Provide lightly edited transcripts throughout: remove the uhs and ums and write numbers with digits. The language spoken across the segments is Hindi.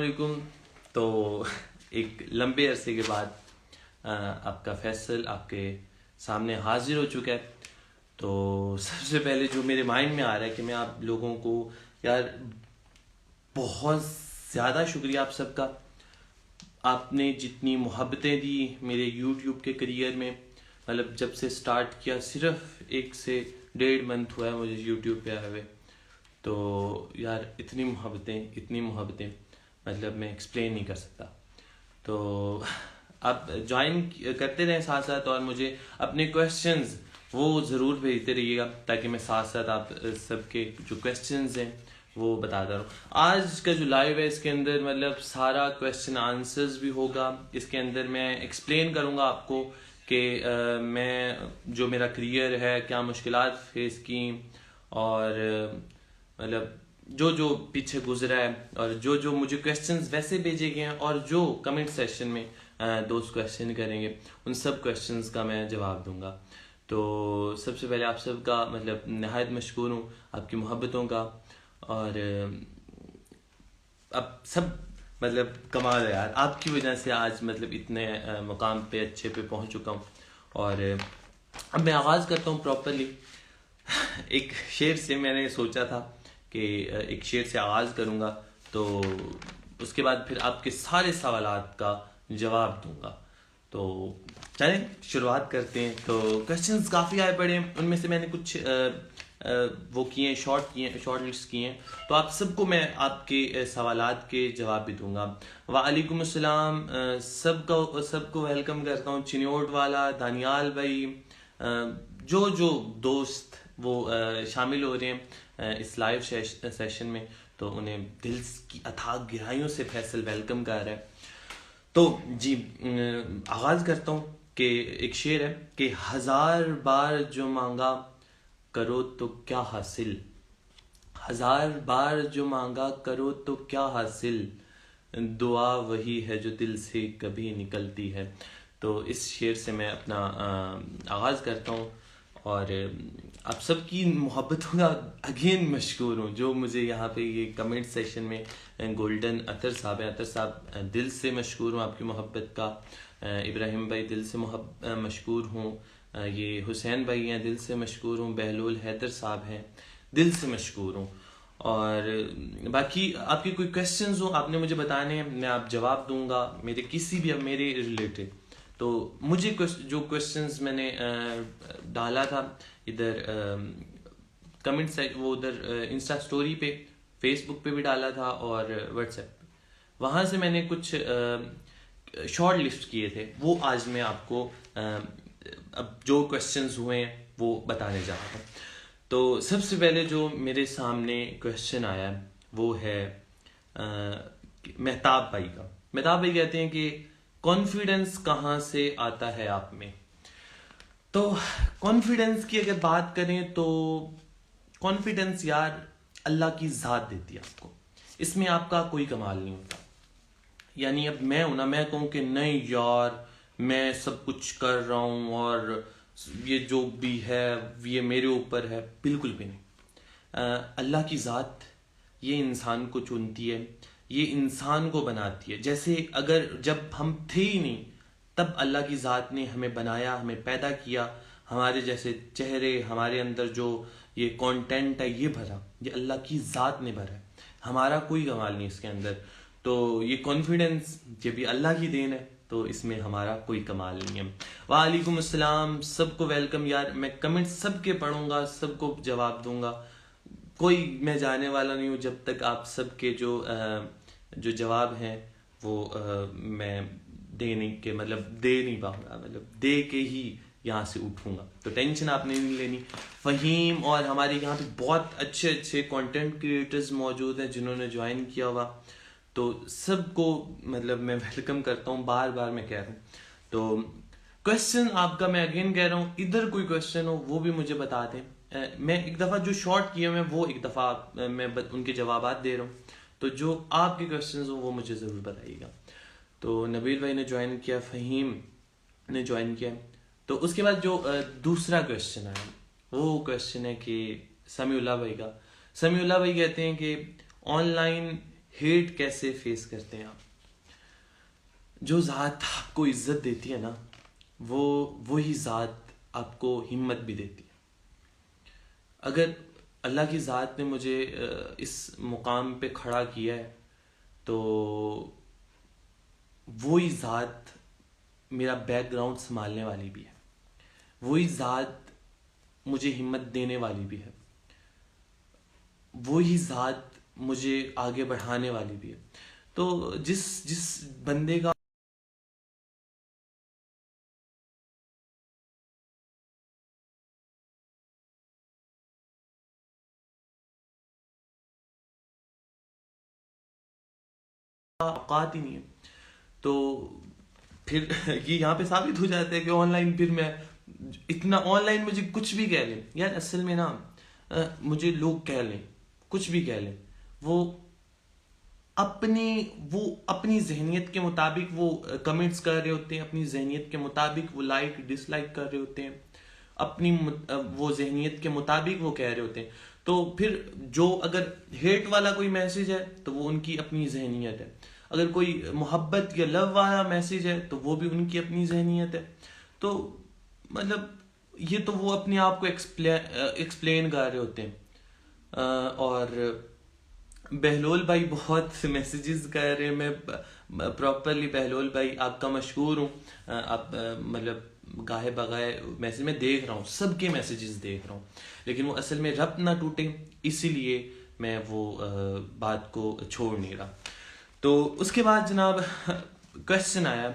वालेकुम। तो एक लंबे अरसे के बाद आपका फैसल आपके सामने हाजिर हो चुका है। तो सबसे पहले जो मेरे माइंड में आ रहा है कि मैं आप लोगों को यार बहुत ज़्यादा शुक्रिया आप सबका। आपने जितनी मोहब्बतें दी मेरे यूट्यूब के करियर में, मतलब जब से स्टार्ट किया सिर्फ 1 से 1.5 मंथ हुआ है मुझे यूट्यूब पे आए हुए। तो यार इतनी मोहब्बतें मतलब मैं एक्सप्लेन नहीं कर सकता। तो आप ज्वाइन करते रहें साथ साथ, और मुझे अपने क्वेश्चंस वो ज़रूर भेजते रहिएगा ताकि मैं साथ साथ आप सबके जो क्वेश्चंस हैं वो बताता रहूँ। आज का जो लाइव है इसके अंदर मतलब सारा क्वेश्चन आंसर्स भी होगा। इसके अंदर मैं एक्सप्लेन करूँगा आपको कि मैं जो मेरा करियर है क्या मुश्किलात फेस की, और मतलब जो जो पीछे गुजरा है, और जो जो मुझे क्वेश्चंस वैसे भेजे गए हैं, और जो कमेंट सेक्शन में दोस्त क्वेश्चन करेंगे उन सब क्वेश्चंस का मैं जवाब दूंगा। तो सबसे पहले आप सबका मतलब नहायत मशकूर हूँ आपकी मोहब्बतों का। और अब सब मतलब कमाल है यार, आपकी वजह से आज मतलब इतने मुकाम पे अच्छे पे पहुँच चुका हूँ। और अब मैं आगाज़ करता हूँ प्रॉपरली। एक शेर से मैंने सोचा था कि एक शेर से आगाज़ करूँगा, तो उसके बाद फिर आपके सारे सवालात का जवाब दूंगा। तो चलें शुरुआत करते हैं। तो क्वेश्चंस काफ़ी आए पड़े हैं, उनमें से मैंने कुछ वो किए शॉर्ट लिस्ट किए हैं। तो आप सबको मैं आपके सवालात के जवाब भी दूंगा। वालेकुम अस्सलाम, सबको वेलकम करता हूँ। चिन्योट वाला, दानियाल भाई, जो जो दोस्त वो शामिल हो रहे हैं इस लाइव सेशन में, तो उन्हें दिल की अथाह गहराइयों से फैसल वेलकम कर रहा है। तो जी आगाज़ करता हूँ कि एक शेर है कि 1000 बार जो मांगा करो तो क्या हासिल, 1000 बार जो मांगा करो तो क्या हासिल, दुआ वही है जो दिल से कभी निकलती है। तो इस शेर से मैं अपना आगाज़ करता हूँ। और आप सबकी मोहब्बतों का अगेन मशकूर हूँ, जो मुझे यहाँ पे ये कमेंट सेक्शन में गोल्डन अतर साहब हैं। अतर साहब दिल से मशकूर हूँ आपकी मोहब्बत का। इब्राहिम भाई दिल से मशकूर हूँ। ये हुसैन भाई हैं दिल से मशकूर हूँ। बहलूल हैदर साहब हैं दिल से मशकूर हूँ। और बाकी आपके कोई क्वेश्चंस हो आपने मुझे बताने हैं, मैं आप जवाब दूंगा मेरे किसी भी मेरे रिलेटेड। तो मुझे जो क्वेश्चंस मैंने डाला था इधर कमेंट साइट, वो उधर इंस्टा स्टोरी पे, फेसबुक पे भी डाला था और व्हाट्सएप पे, वहाँ से मैंने कुछ शॉर्ट लिस्ट किए थे। वो आज मैं आपको अब जो क्वेश्चंस हुए हैं वो बताने जा रहा हूँ। तो सबसे पहले जो मेरे सामने क्वेश्चन आया वो है मेहताब भाई का। मेहताब भाई कहते हैं कि कॉन्फिडेंस कहाँ से आता है आप में। तो कॉन्फिडेंस की अगर बात करें तो कॉन्फिडेंस यार अल्लाह की ज़ात देती है आपको, इसमें आपका कोई कमाल नहीं होता। यानी अब मैं हूं ना, मैं कहूँ कि नहीं यार मैं सब कुछ कर रहा हूँ और ये जो भी है ये मेरे ऊपर है, बिल्कुल भी नहीं। अल्लाह की ज़ात ये इंसान को चुनती है, ये इंसान को बनाती है। जैसे अगर जब हम थे ही नहीं तब अल्लाह की ज़ात ने हमें बनाया, हमें पैदा किया, हमारे जैसे चेहरे, हमारे अंदर जो ये कंटेंट है ये भरा, ये अल्लाह की ज़ात ने भरा है, हमारा कोई कमाल नहीं इसके अंदर। तो ये कॉन्फिडेंस ये भी अल्लाह की देन है, तो इसमें हमारा कोई कमाल नहीं है। वालेकुम अस्सलाम, सबको वेलकम। यार मैं कमेंट सबके पढ़ूंगा, सबको जवाब दूंगा, कोई मैं जाने वाला नहीं हूँ जब तक आप सबके जो जवाब हैं वो मैं दे नहीं पाऊंगा, मतलब दे के ही यहाँ से उठूंगा। तो टेंशन आपने नहीं लेनी। फ़हीम और हमारे यहाँ पे बहुत अच्छे अच्छे कंटेंट क्रिएटर्स मौजूद हैं जिन्होंने ज्वाइन किया हुआ, तो सबको मतलब मैं वेलकम करता हूँ, बार बार मैं कह रहा हूँ। तो क्वेश्चन आपका मैं अगेन कह रहा हूँ, इधर कोई क्वेश्चन हो वो भी मुझे बता दें। मैं एक दफ़ा जो शॉर्ट किया मैं वो एक दफ़ा मैं उनके जवाब दे रहा हूँ, तो जो आपके क्वेश्चन हो वो मुझे ज़रूर बताइएगा। तो नबील भाई ने ज्वाइन किया, फ़हीम ने ज्वाइन किया। तो उसके बाद जो दूसरा क्वेश्चन आया वो क्वेश्चन है कि समीउल्लाह भाई का। समीउल्लाह भाई कहते हैं कि ऑनलाइन हेट कैसे फेस करते हैं आप। जो ज़ात आपको इज्जत देती है ना, वो वही ज़ात आपको हिम्मत भी देती है। अगर अल्लाह की ज़ात ने मुझे इस मुकाम पे खड़ा किया है, तो वही ज़ात मेरा बैकग्राउंड संभालने वाली भी है, वही ज़ात मुझे हिम्मत देने वाली भी है, वही ज़ात मुझे आगे बढ़ाने वाली भी है। तो जिस जिस बंदे का औकात ही नहीं है, तो फिर ये यहाँ पे साबित हो जाता है कि ऑनलाइन फिर मैं इतना ऑनलाइन मुझे कुछ भी कह लें यार, असल में ना मुझे लोग कह लें, कुछ भी कह लें, वो अपनी जहनियत के मुताबिक वो कमेंट्स कर रहे होते हैं, अपनी जहनियत के मुताबिक वो लाइक डिसलाइक कर रहे होते हैं, अपनी वो जहनियत के मुताबिक वो कह रहे होते हैं। तो फिर जो अगर हेट वाला कोई मैसेज है तो वो उनकी अपनी जहनियत है, अगर कोई मोहब्बत या लव वाला मैसेज है तो वो भी उनकी अपनी जहनियत है। तो मतलब ये तो वो अपने आप को एक्सप्लेन कर रहे होते हैं। और बहलोल भाई बहुत मैसेजेस कर रहे हैं, मैं प्रॉपरली बहलोल भाई आपका मशहूर हूँ। आप मतलब गाहे बगाए मैसेज में देख रहा हूँ, सबके मैसेजेस देख रहा हूँ, लेकिन वो असल में रब्त ना टूटे इसीलिए मैं वो बात को छोड़ नहीं रहा। तो उसके बाद जनाब क्वेश्चन आया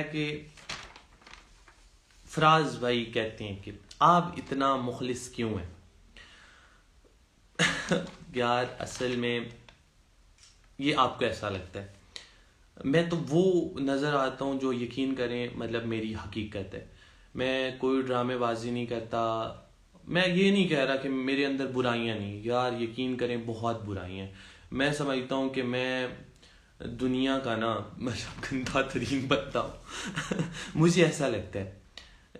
कि फराज भाई कहते हैं कि आप इतना मुखलिस क्यों हैं। यार असल में ये आपको ऐसा लगता है, मैं तो वो नज़र आता हूँ जो यकीन करें मतलब मेरी हकीकत है। मैं कोई ड्रामेबाजी नहीं करता, मैं ये नहीं कह रहा कि मेरे अंदर बुराइयाँ नहीं, यार यकीन करें बहुत बुराइयाँ। मैं समझता हूँ कि मैं दुनिया का ना मतलब गंदा तरीन बंदा हूँ मुझे ऐसा लगता है,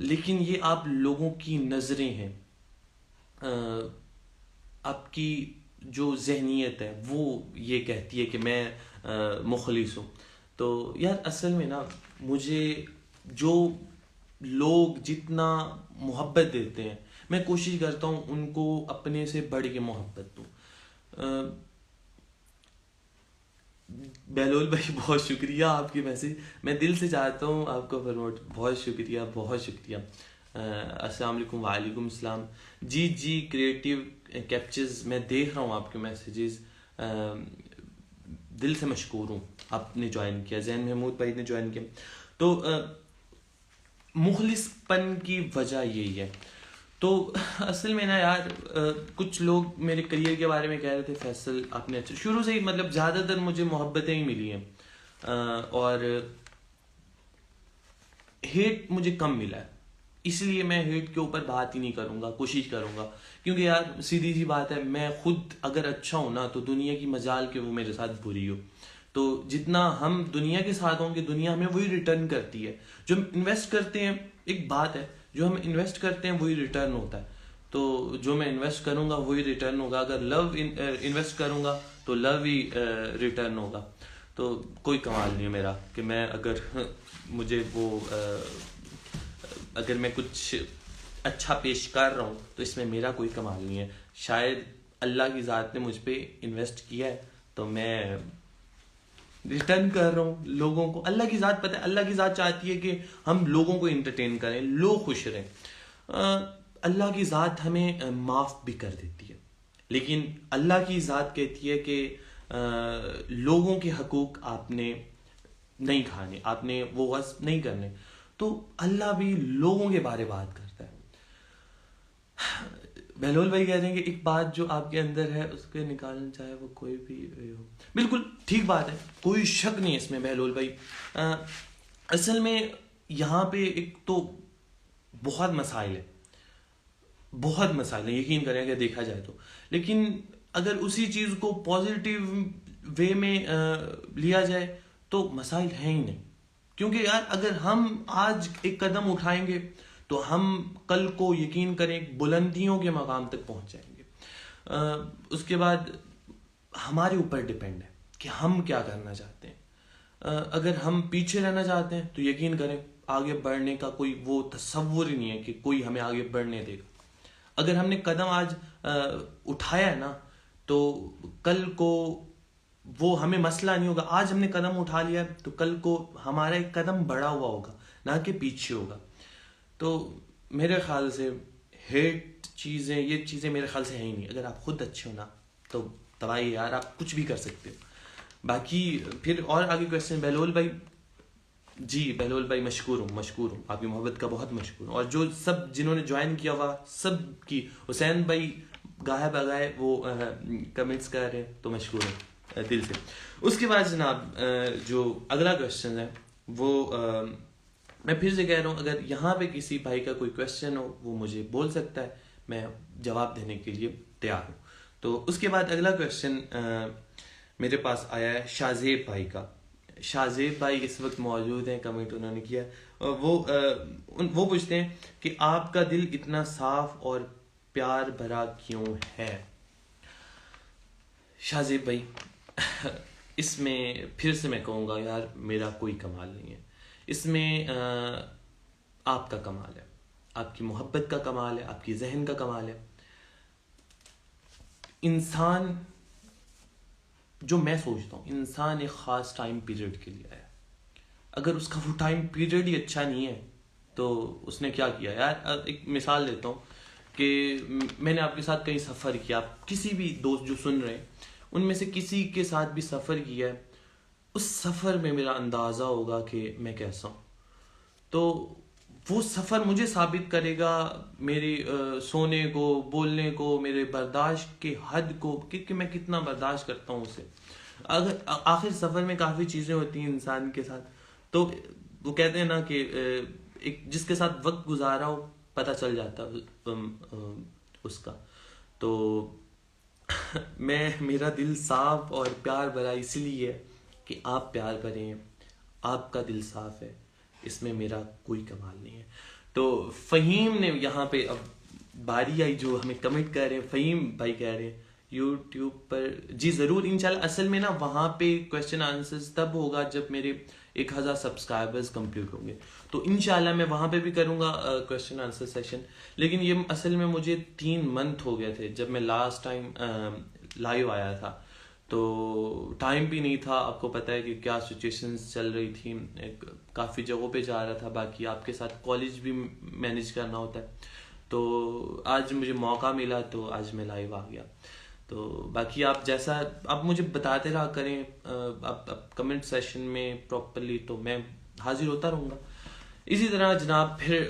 लेकिन ये आप लोगों की नज़रें हैं, आपकी जो जहनीत है वो ये कहती है कि मैं मुखलिस हूँ। तो यार असल में ना मुझे जो लोग जितना मोहब्बत देते हैं, मैं कोशिश करता हूँ उनको अपने से बढ़ के मोहब्बत दूँ। बहलोल भाई बहुत शुक्रिया आपकी मैसेज, मैं दिल से चाहता हूँ आपको प्रमोट, बहुत शुक्रिया बहुत शुक्रिया। अस्सलाम वालेकुम, वालेकुम सलाम। जी क्रिएटिव कैप्चर्स मैं देख रहा हूँ आपके मैसेजेस, दिल से मशकूर हूँ आपने ज्वाइन किया, जैन महमूद भाई ने ज्वाइन किया। तो मुखलिसपन की वजह यही है। तो असल में ना यार कुछ लोग मेरे करियर के बारे में कह रहे थे, फैसल आपने अच्छा शुरू से ही मतलब ज़्यादातर मुझे मोहब्बतें ही मिली हैं और हेट मुझे कम मिला है, इसलिए मैं हेट के ऊपर बात ही नहीं करूँगा, कोशिश करूँगा। क्योंकि यार सीधी सी बात है, मैं खुद अगर अच्छा हूँ ना तो दुनिया की मजाल के वो मेरे साथ बुरी हो। तो जितना हम दुनिया के साथ होंगे दुनिया हमें वही रिटर्न करती है। जो हम इन्वेस्ट करते हैं, एक बात है, जो हम इन्वेस्ट करते हैं वही रिटर्न होता है। तो जो मैं इन्वेस्ट करूँगा वही रिटर्न होगा। अगर लव इन्वेस्ट करूँगा तो लव ही रिटर्न होगा। तो कोई कमाल नहीं है मेरा कि मैं अगर मुझे वो अगर मैं कुछ अच्छा पेश कर रहा हूँ तो इसमें मेरा कोई कमाल नहीं है। शायद अल्लाह की ज़ात ने मुझ पर इन्वेस्ट किया है तो मैं रिटर्न कर रहा हूँ लोगों को। अल्लाह की ज़ात पता है, अल्लाह की ज़ात चाहती है कि हम लोगों को इंटरटेन करें, लोग खुश रहें। अल्लाह की ज़ात हमें माफ़ भी कर देती है, लेकिन अल्लाह की ज़ात कहती है कि लोगों के हकूक़ आपने नहीं खाने, आपने वो गस्ब नहीं करने। तो अल्लाह भी लोगों के बारे बात करता है। बहलोल भाई कह रहे हैं कि एक बात जो आपके अंदर है उसके निकालना चाहे वो कोई भी हो। बिल्कुल ठीक बात है, कोई शक नहीं है इसमें बहलोल भाई। असल में यहाँ पे एक तो बहुत मसाइल है, बहुत मसाइल है, यकीन करें अगर देखा जाए तो। लेकिन अगर उसी चीज़ को पॉजिटिव वे में लिया जाए तो मसाइल है ही नहीं। क्योंकि यार अगर हम आज एक कदम उठाएंगे तो हम कल को यकीन करें बुलंदियों के मकाम तक पहुंच जाएंगे। उसके बाद हमारे ऊपर डिपेंड है कि हम क्या करना चाहते हैं। अगर हम पीछे रहना चाहते हैं तो यकीन करें आगे बढ़ने का कोई वो तसव्वुर ही नहीं है कि कोई हमें आगे बढ़ने देगा। अगर हमने कदम आज उठाया है ना, तो कल को वो हमें मसला नहीं होगा। आज हमने कदम उठा लिया है तो कल को हमारा एक कदम बढ़ा हुआ होगा, ना कि पीछे होगा। तो मेरे ख्याल से हेट चीज़ें, ये चीज़ें मेरे ख्याल से है ही नहीं। अगर आप खुद अच्छे हो ना तो तबाही यार, आप कुछ भी कर सकते हो। बाकी फिर और आगे क्वेश्चन, बहलोल भाई जी, बहलोल भाई मशकूर हूँ, आपकी मोहब्बत का बहुत मशकूर हूँ। और जो सब जिन्होंने ज्वाइन किया हुआ सब की, हुसैन भाई गाहे बगाए वो कमेंट्स कर रहे हैं तो मशकूर है दिल से। उसके बाद जनाब जो अगला क्वेश्चन है वो मैं फिर से कह रहा हूँ, अगर यहाँ पे किसी भाई का कोई क्वेश्चन हो वो मुझे बोल सकता है, मैं जवाब देने के लिए तैयार हूँ। तो उसके बाद अगला क्वेश्चन मेरे पास आया है शाहजेब भाई का। शाहजेब भाई इस वक्त मौजूद हैं, कमेंट उन्होंने किया। वो पूछते हैं कि आपका दिल इतना साफ और प्यार भरा क्यों है। शाहजेब भाई इसमें फिर से मैं कहूँगा यार, मेरा कोई कमाल नहीं है इसमें। आपका कमाल है, आपकी मोहब्बत का कमाल है, आपकी जहन का कमाल है। इंसान, जो मैं सोचता हूँ, इंसान एक ख़ास टाइम पीरियड के लिए आया। अगर उसका वो टाइम पीरियड ही अच्छा नहीं है तो उसने क्या किया यार। एक मिसाल देता हूँ कि मैंने आपके साथ कहीं सफ़र किया, आप किसी भी दोस्त जो सुन रहे हैं उनमें से किसी के साथ भी सफ़र किया है, उस सफ़र में मेरा अंदाज़ा होगा कि मैं कैसा हूँ। तो वो सफ़र मुझे साबित करेगा मेरे सोने को, बोलने को, मेरे बर्दाश्त के हद को, कि मैं कितना बर्दाश्त करता हूँ उसे। अगर आखिर सफ़र में काफ़ी चीज़ें होती हैं इंसान के साथ, तो वो कहते हैं ना कि एक जिसके साथ वक्त गुजारा हो पता चल जाता उसका। तो मेरा दिल साफ और प्यार भरा इसलिए है कि आप प्यार करें, आपका दिल साफ है, इसमें मेरा कोई कमाल नहीं है। तो फ़हीम ने यहाँ पे अब बारी आई जो हमें कमेंट कर रहे हैं। फ़हीम भाई कह रहे हैं यूट्यूब पर, जी ज़रूर इंशाल्लाह। असल में ना वहाँ पे क्वेश्चन आंसर्स तब होगा जब मेरे 1000 सब्सक्राइबर्स कंप्लीट होंगे, तो इंशाल्लाह मैं वहाँ पे भी करूँगा क्वेश्चन आंसर सेशन। लेकिन ये असल में मुझे 3 मंथ हो गए थे जब मैं लास्ट टाइम लाइव आया था, तो टाइम भी नहीं था। आपको पता है कि क्या सिचुएशंस चल रही थी, काफ़ी जगहों पे जा रहा था, बाकी आपके साथ कॉलेज भी मैनेज करना होता है। तो आज मुझे मौका मिला तो आज मैं लाइव आ गया। तो बाकी आप जैसा आप मुझे बताते रहा करें आप कमेंट सेशन में प्रॉपरली, तो मैं हाजिर होता रहूँगा। इसी तरह जनाब फिर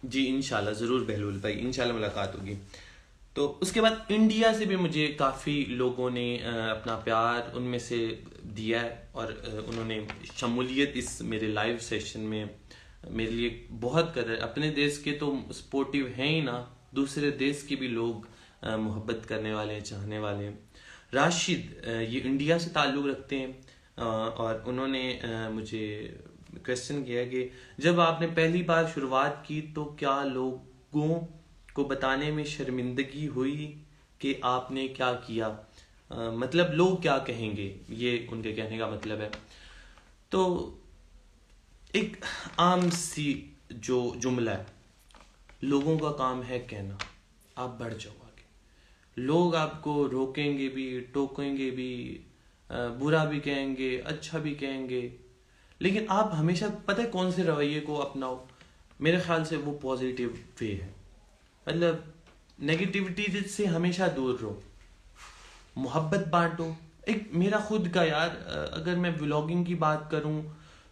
जी इंशाल्लाह ज़रूर बहलूल भाई, इंशाल्लाह मुलाकात होगी। तो उसके बाद इंडिया से भी मुझे काफ़ी लोगों ने अपना प्यार उनमें से दिया है और उन्होंने शमूलियत इस मेरे लाइव सेशन में मेरे लिए बहुत कर। अपने देश के तो सपोर्टिव हैं ही ना, दूसरे देश के भी लोग मोहब्बत करने वाले हैं, चाहने वाले हैं। राशिद ये इंडिया से ताल्लुक़ रखते हैं और उन्होंने मुझे क्वेश्चन किया कि जब आपने पहली बार शुरुआत की तो क्या लोगों को बताने में शर्मिंदगी हुई कि आपने क्या किया, मतलब लोग क्या कहेंगे, ये उनके कहने का मतलब है। तो एक आम सी जो जुमला है, लोगों का काम है कहना, आप बढ़ जाओ आगे। लोग आपको रोकेंगे भी, टोकेंगे भी, बुरा भी कहेंगे, अच्छा भी कहेंगे, लेकिन आप हमेशा पता है कौन से रवैये को अपनाओ। मेरे ख्याल से वो पॉजिटिव वे है, मतलब नेगेटिविटी से हमेशा दूर रहो, मोहब्बत बांटो। एक मेरा खुद का यार, अगर मैं व्लॉगिंग की बात करूं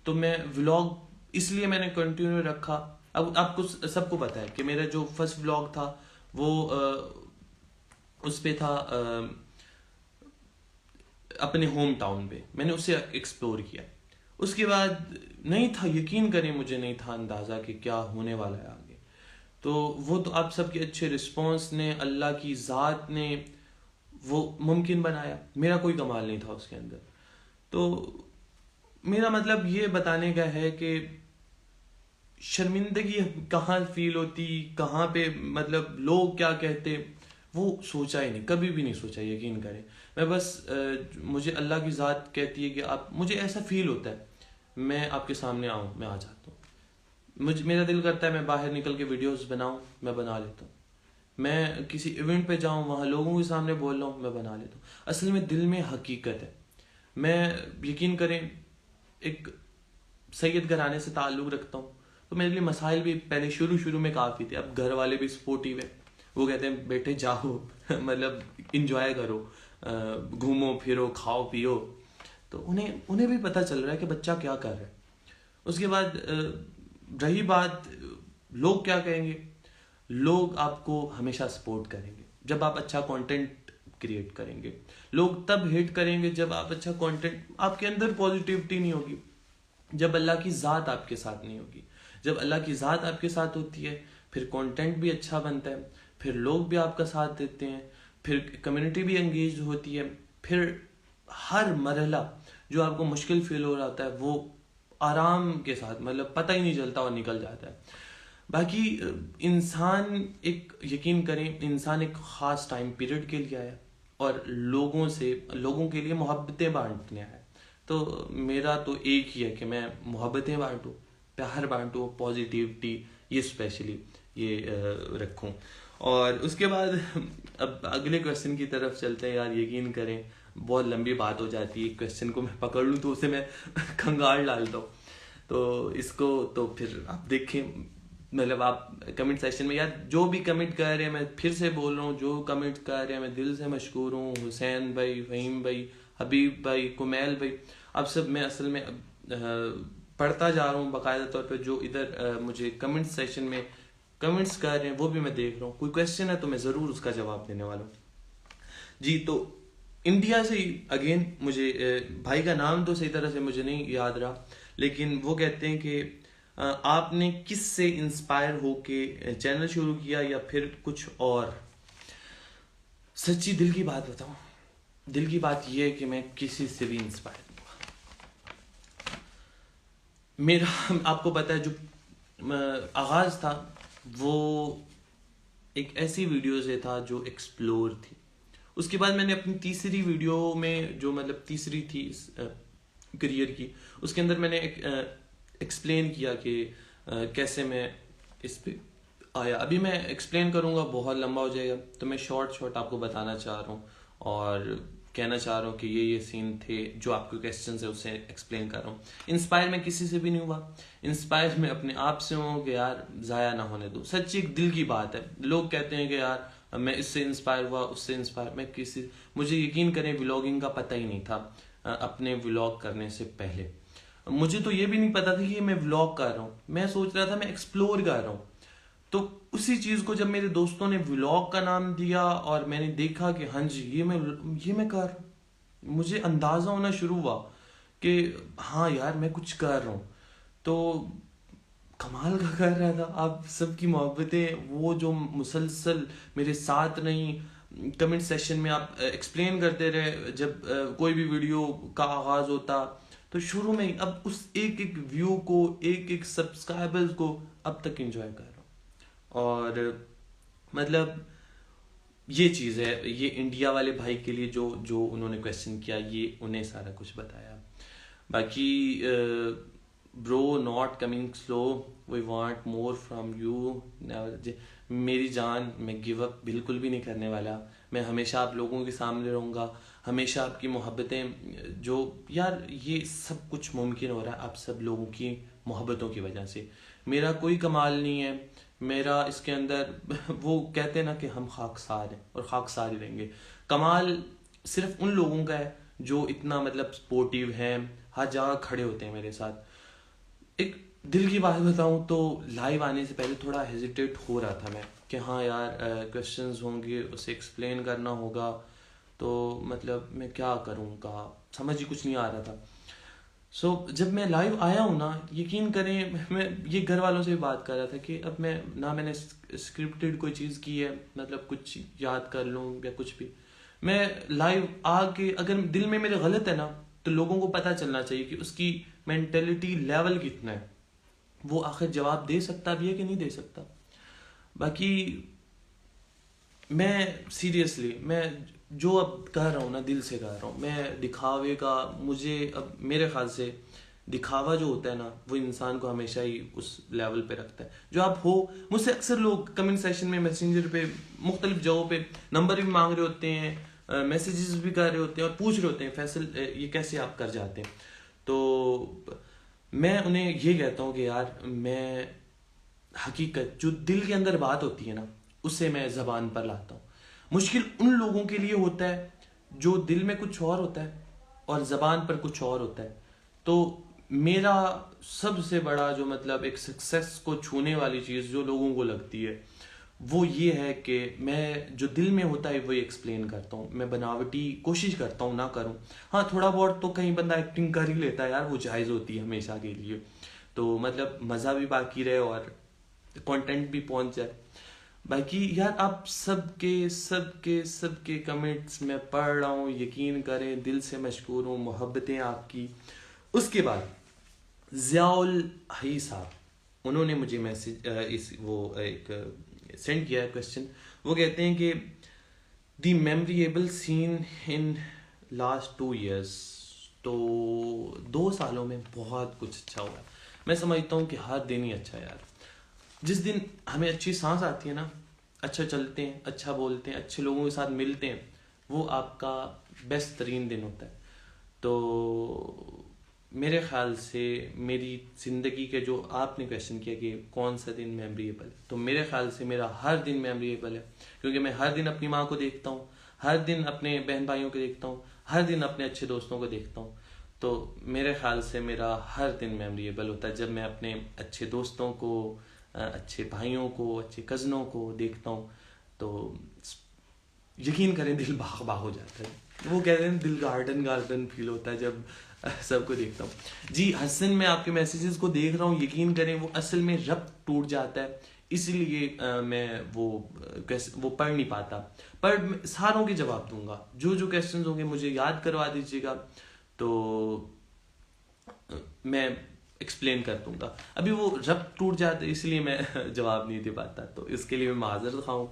तो मैं व्लॉग इसलिए मैंने कंटिन्यू रखा। अब आपको सबको पता है कि मेरा जो फर्स्ट व्लॉग था वो उस पे था अपने होम टाउन पे, मैंने उसे एक्सप्लोर किया। उसके बाद नहीं था, यकीन करें मुझे नहीं था अंदाज़ा कि क्या होने वाला है आगे। तो वो तो आप सबके अच्छे रिस्पॉन्स ने, अल्लाह की ज़ात ने वो मुमकिन बनाया, मेरा कोई कमाल नहीं था उसके अंदर। तो मेरा मतलब ये बताने का है कि शर्मिंदगी कहाँ फील होती, कहाँ पे, मतलब लोग क्या कहते, वो सोचा ही नहीं, कभी भी नहीं सोचा, यकीन करें। मैं बस मुझे अल्लाह की ज़ात कहती है कि आप, मुझे ऐसा फील होता है मैं आपके सामने आऊँ, मैं आ जाता हूँ। मुझे, मेरा दिल करता है मैं बाहर निकल के वीडियोस बनाऊँ, मैं बना लेता हूँ। मैं किसी इवेंट पे जाऊँ, वहाँ लोगों के सामने बोल रहा हूँ, मैं बना लेता हूँ। असल में दिल में हकीकत है। मैं, यकीन करें, एक सैयद घराने से ताल्लुक़ रखता हूँ, तो मेरे लिए मसाइल भी पहले शुरू शुरू में काफ़ी थे। अब घर वाले भी सपोर्टिव है, वो कहते हैं बेटे जाओ मतलब इंजॉय करो, घूमो फिरो, खाओ पियो। तो उन्हें उन्हें भी पता चल रहा है कि बच्चा क्या कर रहा है। उसके बाद रही बात लोग क्या कहेंगे, लोग आपको हमेशा सपोर्ट करेंगे जब आप अच्छा कंटेंट क्रिएट करेंगे। लोग तब हेट करेंगे जब आप अच्छा कंटेंट, आपके अंदर पॉजिटिविटी नहीं होगी, जब अल्लाह की ज़ात आपके साथ नहीं होगी। जब अल्लाह की ज़ात आपके साथ होती है, फिर कंटेंट भी अच्छा बनता है, फिर लोग भी आपका साथ देते हैं, फिर कम्युनिटी भी एंगेज होती है, फिर हर मरहला जो आपको मुश्किल फील हो रहा होता है वो आराम के साथ, मतलब पता ही नहीं चलता और निकल जाता है। बाकी इंसान एक, यकीन करें, इंसान एक ख़ास टाइम पीरियड के लिए आया और लोगों के लिए मोहब्बतें बांटने आया। तो मेरा तो एक ही है कि मैं मोहब्बतें बांटूँ, प्यार बांटूँ, पॉजिटिविटी ये स्पेशली ये रखूँ। और उसके बाद अब अगले क्वेश्चन की तरफ चलते हैं। यार यकीन करें बहुत लंबी बात हो जाती है, क्वेश्चन को मैं पकड़ लूँ तो उसे मैं खंगाल डालता हूँ। तो इसको तो फिर आप देखें, मतलब आप कमेंट सेक्शन में, यार जो भी कमेंट कर रहे हैं, मैं फिर से बोल रहा हूँ, जो कमेंट कर रहे हैं मैं दिल से मशकूर हूँ। हुसैन भाई, फ़हीम भाई, हबीब भाई, कुमैल भाई, आप सब, मैं असल में पढ़ता जा रहा हूँ बाकायदा तौर पे। जो इधर मुझे कमेंट सेक्शन में कमेंट्स कर रहे हैं वो भी मैं देख रहा हूँ। कोई क्वेश्चन है तो मैं ज़रूर उसका जवाब देने वाला हूँ जी। तो इंडिया से ही अगेन, मुझे भाई का नाम तो सही तरह से मुझे नहीं याद रहा, लेकिन वो कहते हैं कि आपने किस से इंस्पायर होके चैनल शुरू किया या फिर कुछ और? सच्ची दिल की बात बताऊं, दिल की बात यह है कि मैं किसी से भी इंस्पायर नहीं हुआ। मेरा, आपको पता है, जो आगाज था वो एक ऐसी वीडियो से था जो एक्सप्लोर थी। उसके बाद मैंने अपनी तीसरी वीडियो में, जो मतलब तीसरी थी इस करियर की, उसके अंदर मैंने एक्सप्लेन किया कि कैसे मैं इस पे आया। अभी मैं एक्सप्लेन करूँगा बहुत लंबा हो जाएगा, तो मैं शॉर्ट आपको बताना चाह रहा हूँ और कहना चाह रहा हूँ कि ये सीन थे जो आपके क्वेश्चन है उससे एक्सप्लेन कर रहा हूँ। इंस्पायर मैं किसी से भी नहीं हुआ, इंस्पायर मैं अपने आप से हूँ कि यार ज़ाया ना होने दो। सच्ची एक दिल की बात है। लोग कहते हैं कि यार मैं इससे इंस्पायर हुआ, उससे इंस्पायर, मैं किसी, मुझे यकीन करें व्लॉगिंग का पता ही नहीं था अपने व्लॉग करने से पहले। मुझे तो ये भी नहीं पता था कि मैं व्लॉग कर रहा हूँ, मैं सोच रहा था मैं एक्सप्लोर कर रहा हूँ। तो उसी चीज़ को जब मेरे दोस्तों ने व्लॉग का नाम दिया और मैंने देखा कि हाँ जी ये मैं कर रहा हूँ, मुझे अंदाज़ा होना शुरू हुआ कि हाँ यार मैं कुछ कर रहा हूँ। तो कमाल का कर रहा था। आप सबकी मोहब्बतें वो जो मुसलसल मेरे साथ नहीं, कमेंट सेशन में आप एक्सप्लेन करते रहे जब कोई भी वीडियो का आगाज़ होता, तो शुरू में अब उस एक एक व्यू को, एक एक सब्सक्राइबर्स को अब तक एंजॉय कर रहा हूँ। और मतलब ये चीज़ है, ये इंडिया वाले भाई के लिए जो जो उन्होंने क्वेश्चन किया, ये उन्हें सारा कुछ बताया। बाकी bro not coming slow, we want more from you. मेरी जान, मैं गिव अप बिल्कुल भी नहीं करने वाला। मैं हमेशा आप लोगों के सामने रहूँगा, हमेशा आपकी मोहब्बतें, जो यार ये सब कुछ मुमकिन हो रहा है आप सब लोगों की मोहब्बतों की वजह से। मेरा कोई कमाल नहीं है, मेरा इसके अंदर वो कहते हैं ना कि हम खाकसार हैं और खाकसार ही रहेंगे। कमाल सिर्फ उन लोगों का है जो इतना मतलब सपोर्टिव हैं, हर जगह खड़े होते हैं मेरे साथ। एक दिल की बात बताऊं तो लाइव आने से पहले थोड़ा हेजिटेट हो रहा था मैं कि हाँ यार क्वेश्चंस होंगे, उसे एक्सप्लेन करना होगा, तो मतलब मैं क्या करूँ का समझ ही कुछ नहीं आ रहा था। जब मैं लाइव आया हूँ ना, यकीन करें, मैं ये घर वालों से भी बात कर रहा था कि अब मैं ना, मैंने स्क्रिप्टेड कोई चीज़ की है, मतलब कुछ याद कर लूँ या कुछ भी। मैं लाइव आके अगर दिल में मेरे गलत है ना, तो लोगों को पता चलना चाहिए कि उसकी मेंटेलिटी लेवल कितना है, वो आखिर जवाब दे सकता भी है कि नहीं दे सकता। बाकी मैं सीरियसली मैं जो अब कह रहा हूँ ना, दिल से कह रहा हूँ। मैं दिखावे का, मुझे अब मेरे ख्याल से दिखावा जो होता है ना, वो इंसान को हमेशा ही उस लेवल पे रखता है जो आप हो। मुझसे अक्सर लोग कमेंट सेशन में, मैसेंजर पे, मुख्तलिफ जगहों पे नंबर भी मांग रहे होते हैं, मैसेजेस भी कर रहे होते हैं और पूछ रहे होते हैं फैसल ये कैसे आप कर जाते हैं। तो मैं उन्हें ये कहता हूँ कि यार, मैं हकीकत जो दिल के अंदर बात होती है ना, उसे मैं जबान पर लाता हूँ। मुश्किल उन लोगों के लिए होता है जो दिल में कुछ और होता है और जबान पर कुछ और होता है। तो मेरा सबसे बड़ा जो मतलब एक सक्सेस को छूने वाली चीज़ जो लोगों को लगती है, वो ये है कि मैं जो दिल में होता है वही एक्सप्लेन करता हूँ। मैं बनावटी कोशिश करता हूँ ना करूँ। हाँ, थोड़ा बहुत तो कहीं बंदा एक्टिंग कर ही लेता है यार, वो जायज़ होती है हमेशा के लिए। तो मतलब मज़ा भी बाकी रहे और कंटेंट भी पहुंच जाए। बाकी यार, आप सबके सबके सबके कमेंट्स मैं पढ़ रहा हूँ, यकीन करें दिल से मशकूर हूँ, मोहब्बतें आपकी। उसके बाद ज़ियाउल हई साहब, उन्होंने मुझे मैसेज इस वो एक सेंड किया है क्वेश्चन। वो कहते हैं कि the memorable scene in last 2 years। तो 2 सालों में बहुत कुछ अच्छा हुआ है। मैं समझता हूँ कि हर दिन ही अच्छा है यार। जिस दिन हमें अच्छी सांस आती है ना, अच्छा चलते हैं, अच्छा बोलते हैं, अच्छे लोगों के साथ मिलते हैं, वो आपका बेस्ट तरीन दिन होता है। तो मेरे ख्याल से मेरी ज़िंदगी के, जो आपने क्वेश्चन किया कि कौन सा दिन मेमोरेबल है, तो मेरे ख्याल से मेरा हर दिन मेमोरेबल है। क्योंकि मैं हर दिन अपनी माँ को देखता हूँ, हर दिन अपने बहन भाइयों को देखता हूँ, हर दिन अपने अच्छे दोस्तों को देखता हूँ। तो मेरे ख्याल से मेरा हर दिन मेमोरेबल होता है जब मैं अपने अच्छे दोस्तों को, अच्छे भाइयों को, अच्छे कज़नों को देखता हूँ। तो यकीन करें दिल बाग बाग हो जाता है। वो कहते हैं दिल गार्डन गार्डन फील होता है जब सबको देखता हूँ। जी हसन, मैं आपके मैसेजेस को देख रहा हूँ, यकीन करें वो असल में रब्त टूट जाता है, इसीलिए मैं वो पढ़ नहीं पाता। पर मैं सारों के जवाब दूंगा, जो जो क्वेश्चंस होंगे मुझे याद करवा दीजिएगा, तो मैं एक्सप्लेन कर दूंगा। अभी वो रब्त टूट जाता है इसलिए मैं जवाब नहीं दे पाता, तो इसके लिए मैं माजरत खाऊं।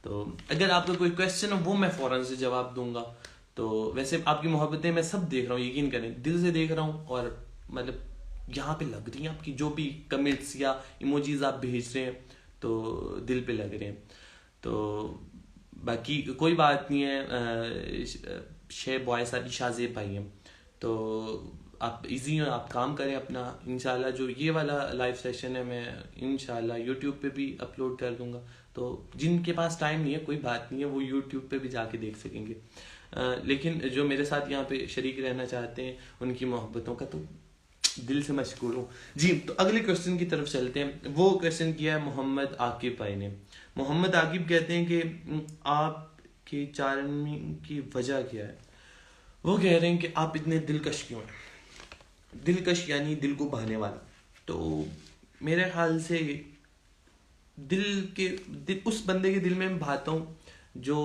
तो अगर आपका कोई क्वेश्चन हो वो मैं फ़ौरन से जवाब दूंगा। तो वैसे आपकी मोहब्बतें मैं सब देख रहा हूँ, यकीन करें दिल से देख रहा हूँ। और मतलब यहाँ पे लग रही हैं आपकी जो भी कमेंट्स या इमोजीज आप भेज रहे हैं, तो दिल पे लग रहे हैं। तो बाकी कोई बात नहीं है। शे बॉय सारी शाज़ेब भाई हैं, तो आप इजी हो, आप काम करें अपना। इंशाल्लाह जो ये वाला लाइव सेशन है मैं इंशाल्लाह यूट्यूब पे भी अपलोड कर दूंगा। तो जिनके पास टाइम नहीं है कोई बात नहीं है, वो यूट्यूब पे भी जाके देख सकेंगे। लेकिन जो मेरे साथ यहाँ पे शरीक रहना चाहते हैं, उनकी मोहब्बतों का तो दिल से मशकूर हूँ जी। तो अगले क्वेश्चन की तरफ चलते हैं। वो क्वेश्चन किया है मोहम्मद आकिब भाई ने। मोहम्मद आकिब कहते हैं कि आपके चार्मी की वजह क्या है। वो कह रहे हैं कि आप इतने दिलकश क्यों हैं। दिलकश यानी दिल को बहने वाला। तो मेरे ख्याल से उस बंदे के दिल में मैं बहाता हूँ जो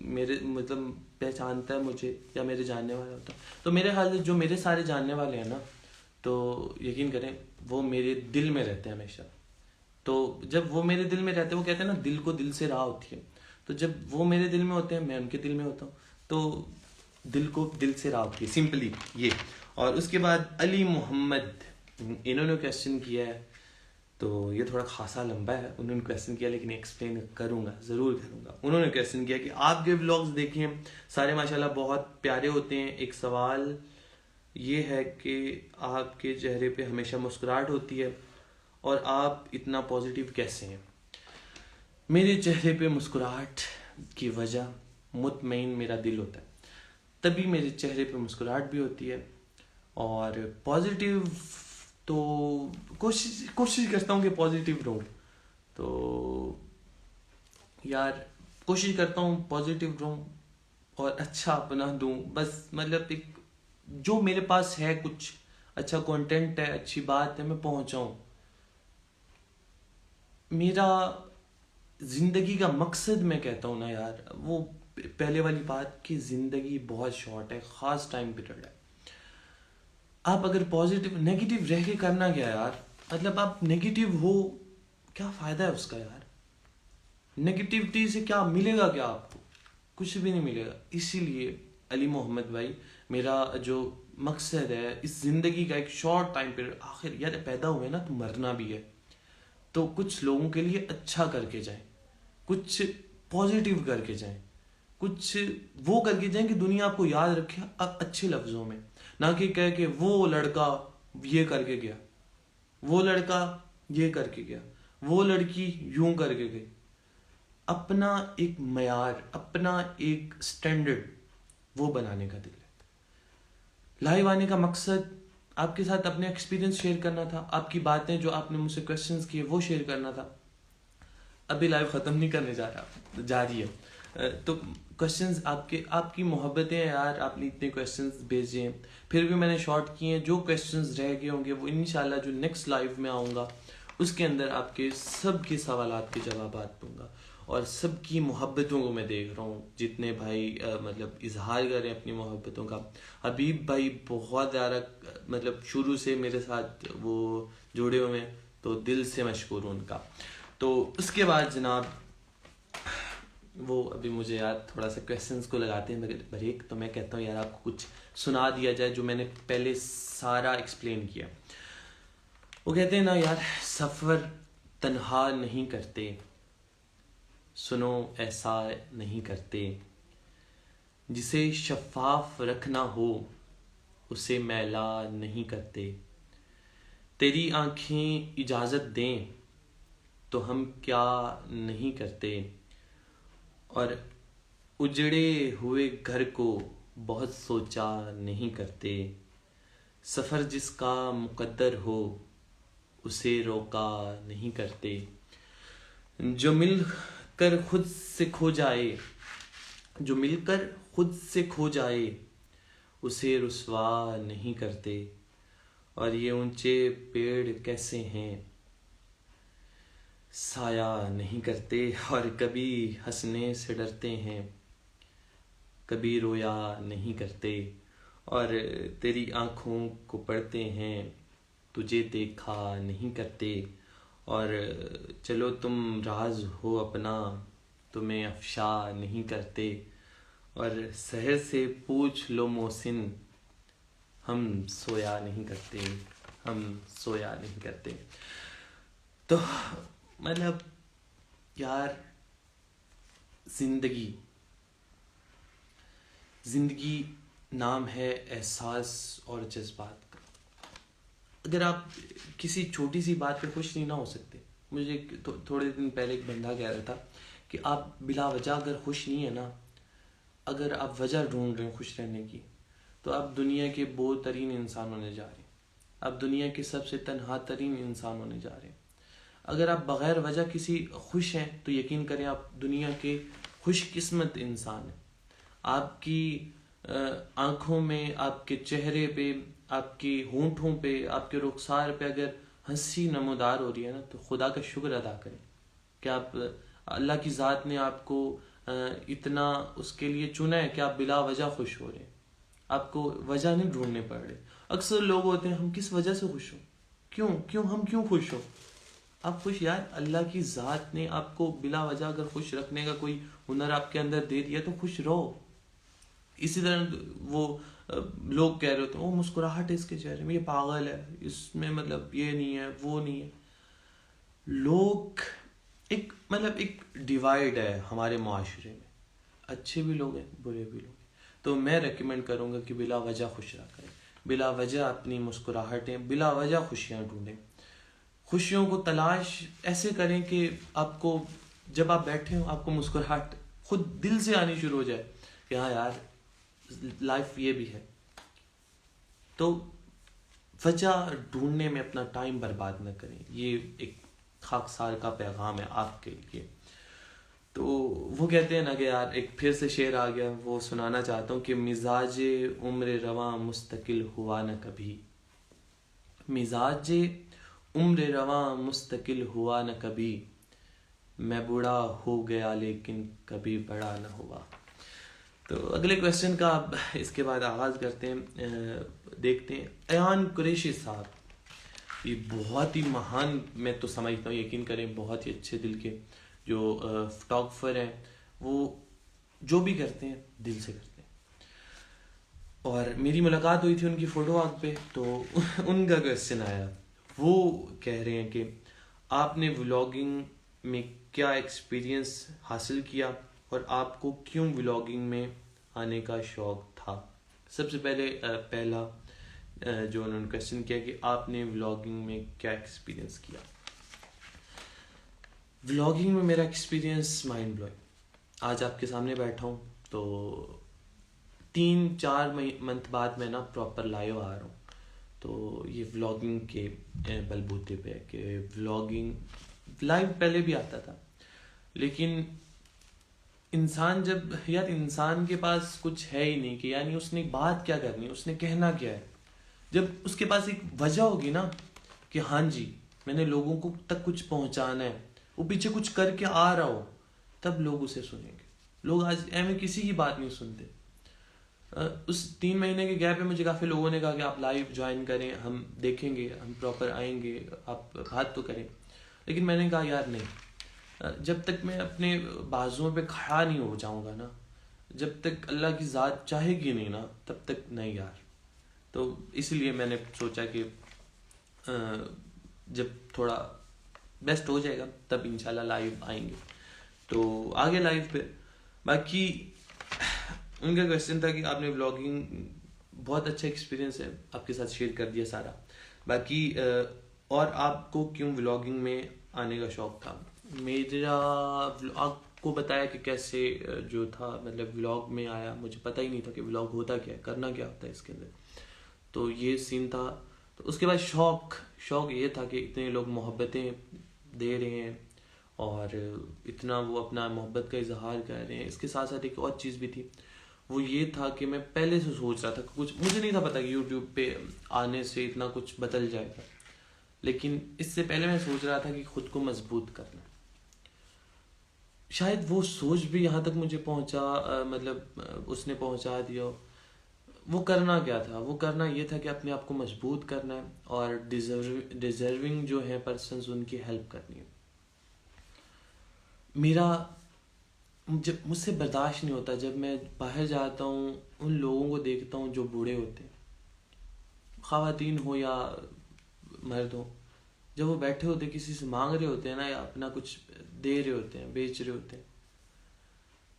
मेरे मतलब पहचानता है मुझे या मेरे जानने वाला होता है। तो मेरे ख्याल से जो मेरे सारे जानने वाले हैं ना, तो यकीन करें वो मेरे दिल में रहते हैं हमेशा। तो जब वो मेरे दिल में रहते हैं, वो कहते हैं ना दिल को दिल से राह होती है, तो जब वो मेरे दिल में होते हैं मैं उनके दिल में होता हूँ। तो दिल को दिल से राह होती है, सिंपली ये। और उसके बाद अली मोहम्मद, इन्होंने क्वेश्चन किया है, तो ये थोड़ा खासा लंबा है उन्होंने क्वेश्चन किया, लेकिन एक्सप्लेन करूँगा, ज़रूर करूँगा। उन्होंने क्वेश्चन किया कि आपके व्लॉग्स देखिए सारे माशाल्लाह बहुत प्यारे होते हैं। एक सवाल ये है कि आपके चेहरे पे हमेशा मुस्कुराहट होती है और आप इतना पॉजिटिव कैसे हैं। मेरे चेहरे पे मुस्कुराहट की वजह मुतमईन मेरा दिल होता है, तभी मेरे चेहरे पे मुस्कुराहट भी होती है। और पॉजिटिव तो कोशिश करता हूँ कि पॉजिटिव रहूँ। तो यार कोशिश करता हूँ पॉजिटिव रहूँ और अच्छा अपना दूँ, बस मतलब एक जो मेरे पास है, कुछ अच्छा कंटेंट है, अच्छी बात है, मैं पहुँचाऊँ। मेरा जिंदगी का मकसद, मैं कहता हूँ ना यार, वो पहले वाली बात कि जिंदगी बहुत शॉर्ट है, खास टाइम पीरियड है। आप अगर पॉजिटिव नेगेटिव रह के करना क्या यार, मतलब आप नेगेटिव हो क्या फायदा है उसका यार। नेगेटिविटी से क्या मिलेगा, क्या आपको कुछ भी नहीं मिलेगा। इसीलिए अली मोहम्मद भाई, मेरा जो मकसद है इस जिंदगी का, एक शॉर्ट टाइम पीरियड, आखिर यार पैदा हुए ना तो मरना भी है, तो कुछ लोगों के लिए अच्छा करके जाएं, कुछ पॉजिटिव करके जाएं, कुछ वो करके जाएं कि दुनिया आपको याद रखे अब अच्छे लफ्जों में, ना कि कह के वो लड़का ये करके गया, वो लड़का ये करके गया, वो लड़की यूं करके गई। अपना एक मयार, अपना एक स्टैंडर्ड वो बनाने का दिल है। लाइव आने का मकसद आपके साथ अपने एक्सपीरियंस शेयर करना था, आपकी बातें जो आपने मुझसे क्वेश्चंस किए वो शेयर करना था। अभी लाइव ख़त्म नहीं करने जा रही है, तो क्वेश्चंस आपकी मोहब्बतें यार, आपने इतने क्वेश्चंस भेजे हैं, फिर भी मैंने शॉर्ट किए हैं। जो क्वेश्चंस रह गए होंगे वो इंशाल्लाह जो नेक्स्ट लाइव में आऊँगा उसके अंदर आपके सब के सवालात के जवाब दूंगा। और सबकी मोहब्बतों को मैं देख रहा हूँ, जितने भाई मतलब इजहार करें अपनी मोहब्बतों का। हबीब भाई बहुत ज़्यादा मतलब शुरू से मेरे साथ वो जुड़े हुए हैं, तो दिल से मशकूर हूँ उनका। तो उसके बाद जनाब वो अभी मुझे यार थोड़ा सा क्वेश्चंस को लगाते हैं ब्रेक, तो मैं कहता हूँ यार आपको कुछ सुना दिया जाए जो मैंने पहले सारा एक्सप्लेन किया। वो कहते हैं ना यार, सफ़र तन्हा नहीं करते, सुनो ऐसा नहीं करते, जिसे शफाफ रखना हो उसे मैला नहीं करते। तेरी आंखें इजाज़त दें तो हम क्या नहीं करते, और उजड़े हुए घर को बहुत सोचा नहीं करते। सफ़र जिसका मुकद्दर हो उसे रोका नहीं करते। जो मिलकर खुद से खो जाए, जो मिलकर खुद से खो जाए उसे रुसवा नहीं करते। और ये ऊंचे पेड़ कैसे हैं, साया नहीं करते। और कभी हंसने से डरते हैं, कभी रोया नहीं करते। और तेरी आँखों को पढ़ते हैं, तुझे देखा नहीं करते। और चलो तुम राज हो अपना, तुम्हें अफशा नहीं करते। और सहर से पूछ लो मोहसिन, हम सोया नहीं करते, हम सोया नहीं करते। तो मतलब यार जिंदगी नाम है एहसास और जज्बात का। अगर आप किसी छोटी सी बात पे खुश नहीं ना हो सकते, मुझे थोड़े दिन पहले एक बंदा कह रहा था कि आप बिला वजह अगर खुश नहीं है ना, अगर आप वजह ढूंढ रहे हैं खुश रहने की, तो आप दुनिया के बोझ तरीन इंसान होने जा रहे हैं, आप दुनिया के सबसे तन्हा तरीन इंसान होने जा रहे हैं। अगर आप बगैर वजह किसी खुश हैं तो यकीन करें आप दुनिया के खुशकिस्मत इंसान हैं। आपकी आँखों में, आपके चेहरे पे, आपके होंठों पे, आपके रुखसार पे अगर हंसी नमोदार हो रही है ना, तो खुदा का शुक्र अदा करें कि आप अल्लाह की ज़ात ने आपको इतना उसके लिए चुना है कि आप बिला वजह खुश हो रहे हैं, आपको वजह नहीं ढूंढने पड़ रहे। अक्सर लोग होते हैं हम किस वजह से खुश हो, हम क्यों खुश हो। आप खुश यार, अल्लाह की ज़ात ने आपको बिला वजह अगर खुश रखने का कोई हुनर आपके अंदर दे दिया तो खुश रहो। इसी तरह वो लोग कह रहे होते हैं वो मुस्कुराहट है इसके चेहरे में, ये पागल है, इसमें मतलब ये नहीं है वो नहीं है। लोग एक मतलब एक डिवाइड है हमारे माशरे में, अच्छे भी लोग हैं बुरे भी लोग हैं। तो मैं रेकमेंड करूँगा कि बिला वजह खुश रहा करें, बिला वजह अपनी मुस्कुराहटें, बिला वजह खुशियाँ ढूंढें। खुशियों को तलाश ऐसे करें कि आपको जब आप बैठे हो आपको मुस्कुराहट खुद दिल से आनी शुरू हो जाए कि हाँ यार लाइफ ये भी है। तो वजह ढूंढने में अपना टाइम बर्बाद न करें, ये एक खाकसार का पैगाम है आपके लिए। तो वो कहते हैं ना कि यार एक फिर से शेर आ गया, वो सुनाना चाहता हूँ कि मिजाज उम्र रवा मुस्तकिल हुआ न कभी, मिजाज उम्र रवा मुस्तकिल हुआ न कभी, मैं बूढ़ा हो गया लेकिन कभी बड़ा न हुआ। तो अगले क्वेश्चन का अब इसके बाद आगाज़ करते हैं, देखते हैं। अयान कुरैशी साहब, ये बहुत ही महान, मैं तो समझता हूँ, यकीन करें बहुत ही अच्छे दिल के जो फोटोग्राफर हैं वो जो भी करते हैं दिल से करते हैं। और मेरी मुलाकात हुई थी उनकी फ़ोटो वॉक पे, तो उनका क्वेश्चन आया, वो कह रहे हैं कि आपने व्लॉगिंग में क्या एक्सपीरियंस हासिल किया और आपको क्यों व्लॉगिंग में आने का शौक़ था। सबसे पहले जो उन्होंने क्वेश्चन किया कि आपने व्लॉगिंग में क्या एक्सपीरियंस किया। व्लॉगिंग में मेरा एक्सपीरियंस माइंड ब्लोइंग। आज आपके सामने बैठा हूँ तो 3-4 मंथ बाद मैं ना प्रॉपर लाइव आ रहा हूँ। तो ये व्लॉगिंग के बलबूते पे है कि व्लॉगिंग लाइव पहले भी आता था, लेकिन इंसान के पास कुछ है ही नहीं कि यानी उसने बात क्या करनी, उसने कहना क्या है। जब उसके पास एक वजह होगी ना कि हाँ जी मैंने लोगों को तक कुछ पहुंचाना है, वो पीछे कुछ करके आ रहा हो, तब लोग उसे सुनेंगे। लोग आज ऐਵੇਂ किसी की बात नहीं सुनते। उस 3 महीने के गैप में मुझे काफ़ी लोगों ने कहा कि आप लाइव ज्वाइन करें, हम देखेंगे, हम प्रॉपर आएंगे, आप बात तो करें। लेकिन मैंने कहा यार नहीं, जब तक मैं अपने बाजुओं पे खड़ा नहीं हो जाऊंगा ना, जब तक अल्लाह की ज़ात चाहेगी नहीं ना, तब तक नहीं यार। तो इसलिए मैंने सोचा कि जब थोड़ा बेस्ट हो जाएगा तब इंशाल्लाह लाइव आएंगे। तो आगे लाइव पे बाकी उनका क्वेश्चन था कि आपने व्लॉगिंग बहुत अच्छा एक्सपीरियंस है, आपके साथ शेयर कर दिया सारा। बाकी और आपको क्यों व्लॉगिंग में आने का शौक था। मेरा आपको बताया कि कैसे जो था, मतलब व्लॉग में आया, मुझे पता ही नहीं था कि व्लॉग होता क्या है, करना क्या होता है इसके अंदर। तो ये सीन था। तो उसके बाद शौक ये था कि इतने लोग मोहब्बतें दे रहे हैं और इतना वो अपना मोहब्बत का इजहार कर रहे हैं। इसके साथ साथ एक और चीज़ भी थी, वो ये था कि मैं पहले से सोच रहा था कुछ, मुझे नहीं था पता कि यूट्यूब पे आने से इतना कुछ बदल जाएगा, लेकिन इससे पहले मैं सोच रहा था कि खुद को मजबूत करना। शायद वो सोच भी यहाँ तक मुझे पहुँचा, मतलब उसने पहुँचा दिया। वो करना क्या था, वो करना ये था कि अपने आप को मजबूत करना है और डिजर्विंग जो है पर्सन्स उनकी हेल्प करनी है। मेरा जब मुझसे बर्दाश्त नहीं होता जब मैं बाहर जाता हूँ, उन लोगों को देखता हूँ जो बूढ़े होते हैं, ख़वातीन हो या मर्द हो, जब वो बैठे होते किसी से मांग रहे होते हैं ना, या अपना कुछ दे रहे होते हैं, बेच रहे होते हैं,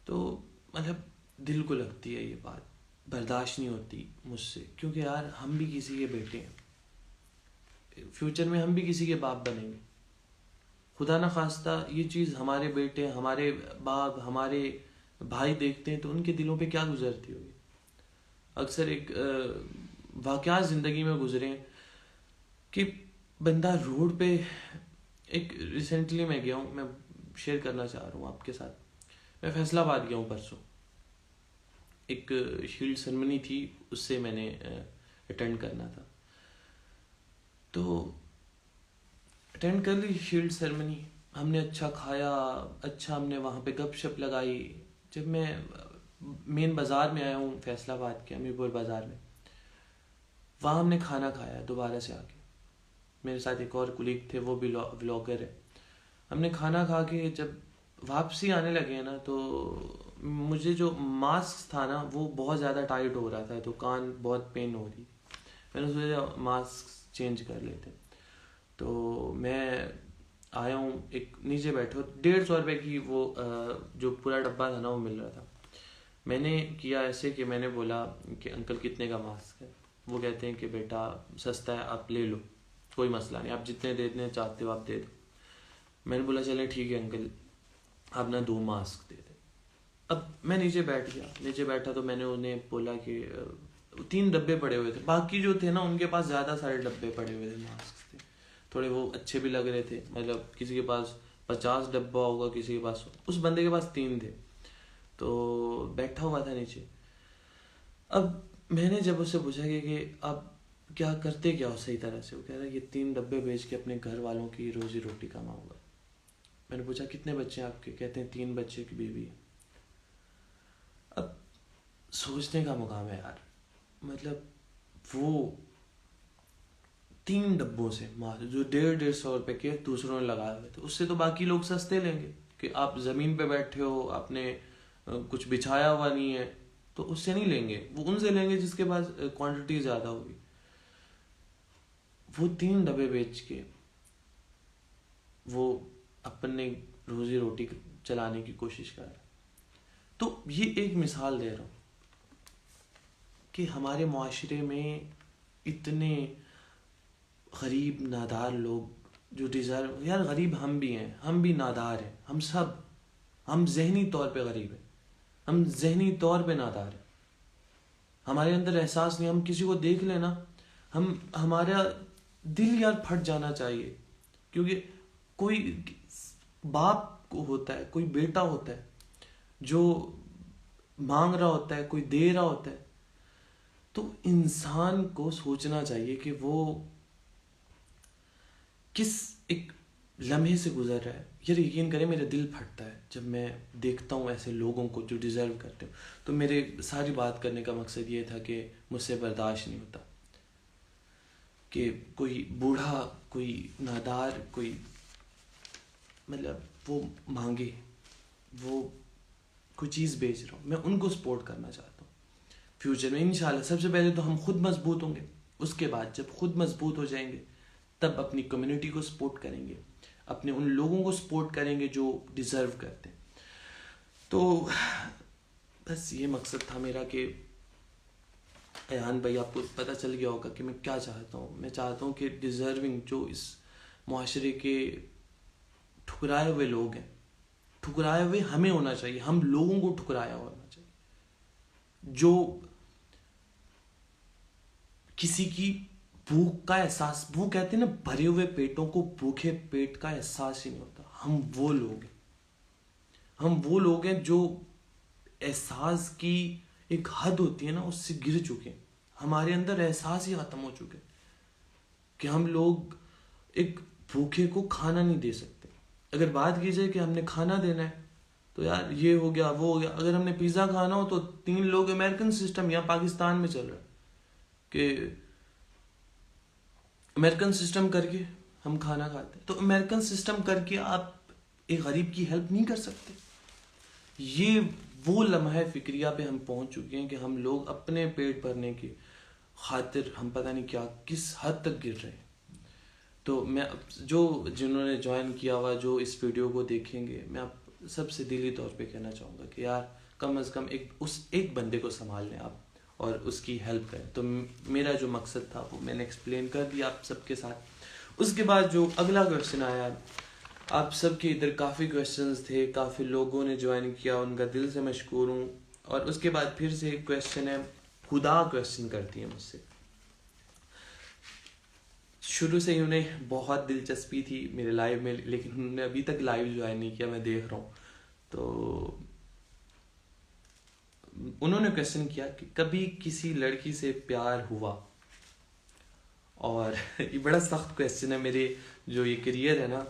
तो मतलब दिल को लगती है ये बात, बर्दाश्त नहीं होती मुझसे। क्योंकि यार हम भी किसी के बेटे हैं, फ्यूचर में हम भी किसी के बाप बनेंगे। खुदा ना खास्ता ये चीज़ हमारे बेटे, हमारे बाप, हमारे भाई देखते हैं तो उनके दिलों पे क्या गुजरती होगी। अक्सर एक वाक़या ज़िंदगी में गुजरे कि बंदा रोड पे, एक रिसेंटली मैं गया हूँ, मैं शेयर करना चाह रहा हूँ आपके साथ। मैं फैसलाबाद गया हूँ परसों, एक शील्ड सेरेमनी थी, उससे मैंने अटेंड करना था। तो अटेंड कर ली शील्ड सेरेमनी, हमने अच्छा खाया, अच्छा हमने वहाँ पे गपशप लगाई। जब मैं मेन बाज़ार में आया हूँ फैसलाबाद के अमीरपुर बाज़ार में, वहाँ हमने खाना खाया दोबारा से आके। मेरे साथ एक और कुलीग थे, वो भी व्लॉगर है। हमने खाना खा के जब वापसी आने लगे ना, तो मुझे जो मास्क था ना वो बहुत ज़्यादा टाइट हो रहा था, तो कान बहुत पेन हो रही। मैंने सोचा मास्क चेंज कर लेते। तो मैं आया हूँ, एक नीचे बैठो, 150 रुपये की वो जो पूरा डब्बा था ना वो मिल रहा था। मैंने किया ऐसे कि मैंने बोला कि अंकल कितने का मास्क है। वो कहते हैं कि बेटा सस्ता है, आप ले लो, कोई मसला नहीं, आप जितने देने चाहते हो आप दे दो। मैंने बोला चले ठीक है अंकल, आप ना 2 मास्क दे दे। अब मैं नीचे बैठ गया, नीचे बैठा तो मैंने उन्हें बोला कि 3 डब्बे पड़े हुए थे, बाकी जो थे ना उनके पास ज़्यादा सारे डब्बे पड़े हुए थे, मास्क थे, थोड़े वो अच्छे भी लग रहे थे। मतलब किसी के पास 50 डब्बा होगा, किसी के पास, उस बंदे के पास 3 थे। तो बैठा हुआ था नीचे। अब मैंने जब उससे पूछा कि आप क्या करते क्या हो सही तरह से, वो कह रहा है कि 3 डब्बे बेच के अपने घर वालों की रोजी रोटी कमाऊंगा। मैंने पूछा कितने बच्चे हैं आपके, कहते हैं 3 बच्चे की बीवी है। अब सोचने का मुकाम है यार, मतलब वो 3 डब्बों से माल जो 150-150 रुपए के दूसरों ने लगाए हुए थे, उससे तो बाकी लोग सस्ते लेंगे कि आप ज़मीन पे बैठे हो, आपने कुछ बिछाया हुआ नहीं है, तो उससे नहीं लेंगे, वो उनसे लेंगे जिसके पास क्वांटिटी ज़्यादा होगी। वो 3 डब्बे बेच के वो अपने रोजी रोटी चलाने की कोशिश कर रहा है। तो ये एक मिसाल दे रहा हूँ कि हमारे माशरे में इतने गरीब नादार लोग जो डिज़र्व, यार गरीब हम भी हैं, हम भी नादार हैं, हम जहनी तौर पे गरीब हैं, हम जहनी तौर पे नादार हैं, हमारे अंदर एहसास नहीं। हम किसी को देख लेना, हमारा दिल यार फट जाना चाहिए, क्योंकि कोई बाप को होता है, कोई बेटा होता है जो मांग रहा होता है, कोई दे रहा होता है, तो इंसान को सोचना चाहिए कि वो किस एक लम्हे से गुजर रहा है। यार यकीन करें, मेरा दिल फटता है जब मैं देखता हूँ ऐसे लोगों को जो डिज़र्व करते हो। तो मेरे सारी बात करने का मकसद ये था कि मुझसे बर्दाश्त नहीं होता कि कोई बूढ़ा, कोई नादार, कोई मतलब वो मांगे, वो कोई चीज़ बेच रहा हूँ, मैं उनको सपोर्ट करना चाहता हूँ फ्यूचर में इंशाल्लाह। सबसे पहले तो हम खुद मजबूत होंगे, उसके बाद जब खुद मजबूत हो जाएंगे तब अपनी कम्युनिटी को सपोर्ट करेंगे, अपने उन लोगों को सपोर्ट करेंगे जो डिज़र्व करते हैं। तो बस ये मकसद था मेरा कि अयान भाई, आपको पता चल गया होगा कि मैं क्या चाहता हूँ। मैं चाहता हूँ कि डिज़र्विंग जो इस माशरे के ठुकराए हुए लोग हैं, ठुकराए हुए हमें होना चाहिए, हम लोगों को ठुकराया होना चाहिए, जो किसी की भूख का एहसास, वो कहते हैं ना, भरे हुए पेटों को भूखे पेट का एहसास ही नहीं होता। हम वो लोग हैं, हम वो लोग हैं जो एहसास की एक हद होती है ना, उससे गिर चुके हैं। हमारे अंदर एहसास ही खत्म हो चुके हैं कि हम लोग एक भूखे को खाना नहीं दे सकते। अगर बात की जाए कि हमने खाना देना है, तो यार ये हो गया, वो हो गया। अगर हमने पिज़्ज़ा खाना हो तो 3 लोग, अमेरिकन सिस्टम यहाँ पाकिस्तान में चल रहा है कि अमेरिकन सिस्टम करके हम खाना खाते हैं। तो अमेरिकन सिस्टम करके आप एक गरीब की हेल्प नहीं कर सकते। ये वो लम्हा फिक्रिया पे हम पहुंच चुके हैं कि हम लोग अपने पेट भरने की खातिर हम पता नहीं क्या किस हद तक गिर रहे हैं। तो मैं जिन्होंने ज्वाइन किया हुआ, जो इस वीडियो को देखेंगे, मैं आप सबसे दिली तौर पे कहना चाहूँगा कि यार कम से कम एक बंदे को संभाल लें आप और उसकी हेल्प करें। तो मेरा जो मकसद था वो मैंने एक्सप्लेन कर दिया आप सबके साथ। उसके बाद जो अगला क्वेश्चन आया, आप सबके इधर काफ़ी क्वेश्चंस थे, काफ़ी लोगों ने ज्वाइन किया, उनका दिल से मशकूर हूँ। और उसके बाद फिर से एक क्वेश्चन है, खुदा क्वेश्चन करती है मुझसे। शुरू से ही उन्हें बहुत दिलचस्पी थी मेरे लाइव में, लेकिन उन्होंने अभी तक लाइव ज्वाइन नहीं किया, मैं देख रहा हूँ। तो उन्होंने क्वेश्चन किया कि कभी किसी लड़की से प्यार हुआ? और ये बड़ा सख्त क्वेश्चन है। मेरे जो ये करियर है ना,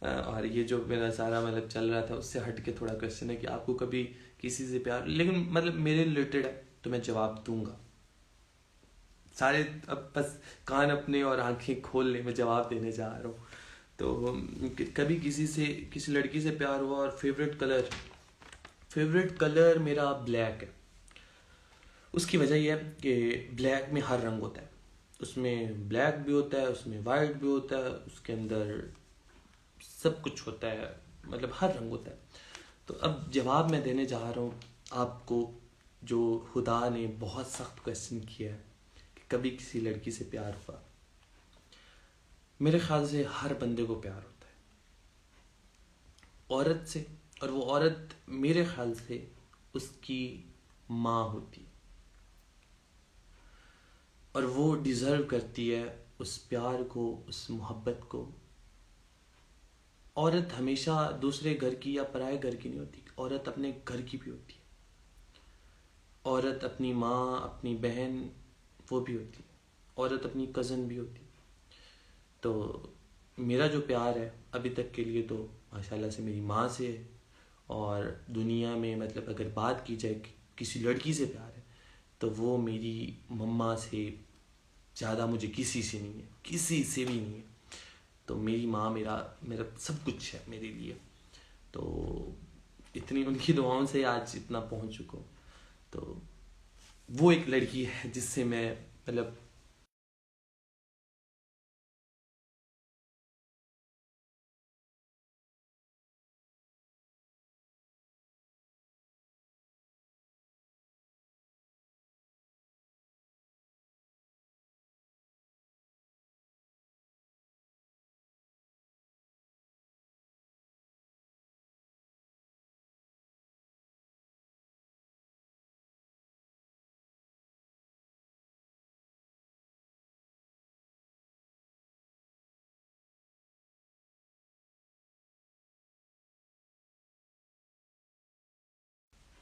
और ये जो मेरा सारा मतलब चल रहा था, उससे हट के थोड़ा क्वेश्चन है कि आपको कभी किसी से प्यार, लेकिन मतलब मेरे रिलेटेड है तो मैं जवाब दूंगा। सारे अब बस कान अपने और आंखें खोल ले, मैं जवाब देने जा रहा हूँ। तो कभी किसी लड़की से प्यार हुआ और फेवरेट कलर मेरा ब्लैक है। उसकी वजह यह है कि ब्लैक में हर रंग होता है, उसमें ब्लैक भी होता है, उसमें वाइट भी होता है, उसके अंदर सब कुछ होता है, मतलब हर रंग होता है। तो अब जवाब मैं देने जा रहा हूँ आपको, जो खुदा ने बहुत सख्त क्वेश्चन किया है कि कभी किसी लड़की से प्यार हुआ। मेरे ख्याल से हर बंदे को प्यार होता है औरत से, और वो औरत मेरे ख्याल से उसकी माँ होती है, और वो डिज़र्व करती है उस प्यार को, उस मोहब्बत को। औरत हमेशा दूसरे घर की या पराये घर की नहीं होती, औरत अपने घर की भी होती है। औरत अपनी माँ, अपनी बहन, वो भी होती है। औरत अपनी कज़न भी होती है। तो मेरा जो प्यार है अभी तक के लिए तो माशाल्लाह से मेरी माँ से है। और दुनिया में मतलब अगर बात की जाए कि किसी लड़की से प्यार है, तो वो मेरी मम्मा से ज़्यादा मुझे किसी से नहीं है, किसी से भी नहीं है। तो मेरी माँ मेरा सब कुछ है मेरे लिए। तो इतनी उनकी दुआओं से आज इतना पहुंच चुका हूँ। तो वो एक लड़की है जिससे मैं मतलब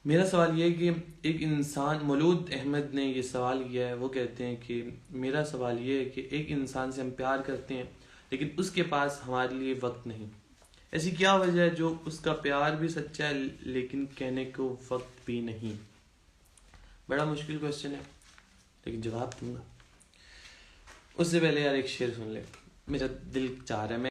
मेरा सवाल ये है कि एक इंसान, मौलूद अहमद ने ये सवाल किया है। वो कहते हैं कि मेरा सवाल ये है कि एक इंसान से हम प्यार करते हैं लेकिन उसके पास हमारे लिए वक्त नहीं। ऐसी क्या वजह है जो उसका प्यार भी सच्चा है लेकिन कहने को वक्त भी नहीं? बड़ा मुश्किल क्वेश्चन है लेकिन जवाब दूंगा। उससे पहले यार एक शेर सुन ले, मेरा दिल चाह रहा है। मैं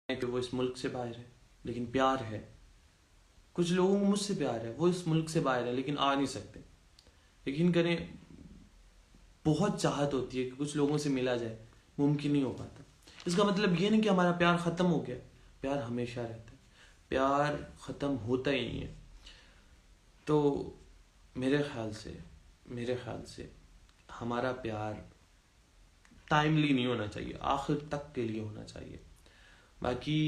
कि वो इस मुल्क से बाहर है लेकिन प्यार है। कुछ लोगों को मुझसे प्यार है, वो इस मुल्क से बाहर है लेकिन आ नहीं सकते। यकीन करें, बहुत चाहत होती है कि कुछ लोगों से मिला जाए, मुमकिन नहीं हो पाता। इसका मतलब ये नहीं कि हमारा प्यार ख़त्म हो गया। प्यार हमेशा रहता है, प्यार ख़त्म होता ही नहीं है। तो मेरे ख्याल से हमारा प्यार टाइमली नहीं होना चाहिए, आखिर तक के लिए होना चाहिए। बाकी